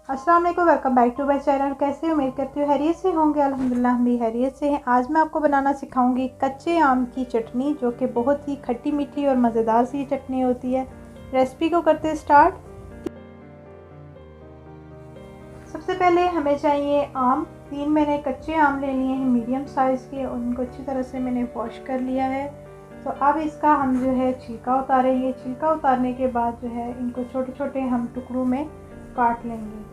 अस्सलाम वालेकुम, welcome back to my channel. कैसे उम्मीद करती हूँ हैरियत से होंगे। अल्हम्दुलिल्लाह हम भी हैरियत से हैं। आज मैं आपको बनाना सिखाऊंगी कच्चे आम की चटनी, जो कि बहुत ही खट्टी मीठी और मज़ेदार सी चटनी होती है। रेसिपी को करते स्टार्ट। सबसे पहले हमें चाहिए आम। 3 मैंने कच्चे आम ले लिए हैं मीडियम साइज़ के, और इनको अच्छी तरह से मैंने वॉश कर लिया है। तो अब इसका हम जो है छिलका उतारेंगे। छिलका उतारने के बाद जो है इनको छोटे छोटे हम टुकड़ों में काट लेंगे।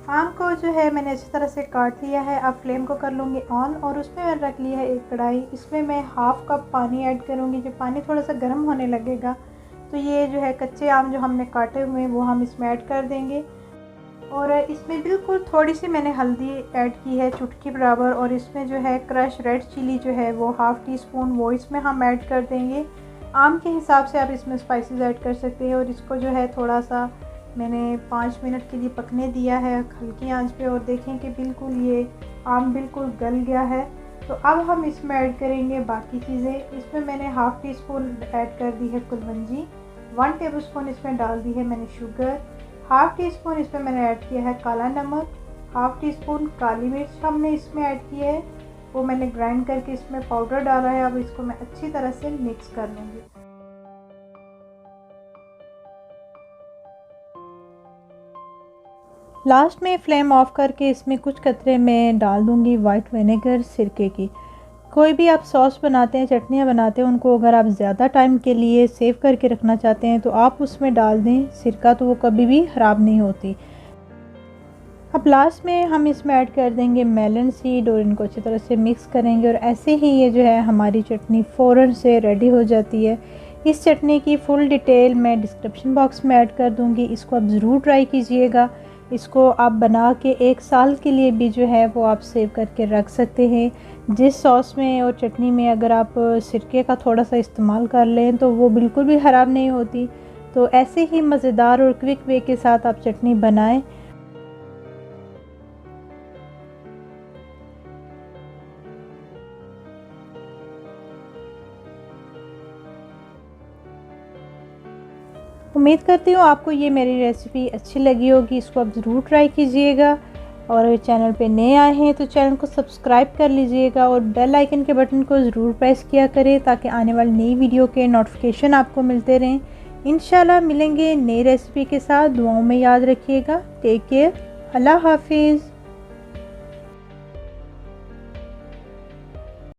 आम को जो है मैंने अच्छी तरह से काट लिया है। अब फ्लेम को कर लूँगी ऑन, और उसमें मैंने रख लिया है एक कढ़ाई। इसमें मैं हाफ़ कप पानी ऐड करूँगी। जब पानी थोड़ा सा गर्म होने लगेगा तो ये जो है कच्चे आम जो हमने काटे हुए हैं वो हम इसमें ऐड कर देंगे। और इसमें बिल्कुल थोड़ी सी मैंने हल्दी ऐड की है, चुटकी बराबर। और इसमें जो है क्रश रेड चिली जो है वो ½ टीस्पून वो इसमें हम ऐड कर देंगे। आम के हिसाब से आप इसमें स्पाइसेस ऐड कर सकते हैं। और इसको जो है थोड़ा सा मैंने 5 मिनट के लिए पकने दिया है हल्की आंच पे, और देखें कि बिल्कुल ये आम बिल्कुल गल गया है। तो अब हम इसमें ऐड करेंगे बाकी चीज़ें। इसमें मैंने ½ टीस्पून ऐड कर दी है कुलवंजी, 1 टेबलस्पून इसमें डाल दी है मैंने शुगर, ½ टीस्पून इसमें मैंने ऐड किया है काला नमक, ½ टीस्पून काली मिर्च हमने इसमें ऐड की है, वो मैंने ग्राइंड करके इसमें पाउडर डाला है। अब इसको मैं अच्छी तरह से मिक्स कर लूँगी। लास्ट में फ्लेम ऑफ करके इसमें कुछ कतरे मैं डाल दूंगी वाइट विनेगर सिरके की। कोई भी आप सॉस बनाते हैं, चटनियाँ बनाते हैं, उनको अगर आप ज़्यादा टाइम के लिए सेव करके रखना चाहते हैं तो आप उसमें डाल दें सिरका, तो वो कभी भी ख़राब नहीं होती। अब लास्ट में हम इसमें ऐड कर देंगे मेलन सीड, और इनको अच्छी तरह से मिक्स करेंगे। और ऐसे ही ये जो है हमारी चटनी फ़ौरन से रेडी हो जाती है। इस चटनी की फुल डिटेल मैं डिस्क्रिप्शन बॉक्स में ऐड कर दूँगी। इसको आप ज़रूर ट्राई कीजिएगा। इसको आप बना के 1 साल के लिए भी जो है वो आप सेव करके रख सकते हैं। जिस सॉस में और चटनी में अगर आप सिरके का थोड़ा सा इस्तेमाल कर लें तो वो बिल्कुल भी ख़राब नहीं होती। तो ऐसे ही मज़ेदार और क्विक वे के साथ आप चटनी बनाएं। उम्मीद करती हूँ आपको ये मेरी रेसिपी अच्छी लगी होगी। इसको आप ज़रूर ट्राई कीजिएगा। और चैनल पे नए आए हैं तो चैनल को सब्सक्राइब कर लीजिएगा, और बेल आइकन के बटन को ज़रूर प्रेस किया करें ताकि आने वाली नई वीडियो के नोटिफिकेशन आपको मिलते रहें। इंशाल्लाह मिलेंगे नई रेसिपी के साथ। दुआओं में याद रखिएगा। Take care. अल्लाह हाफिज़।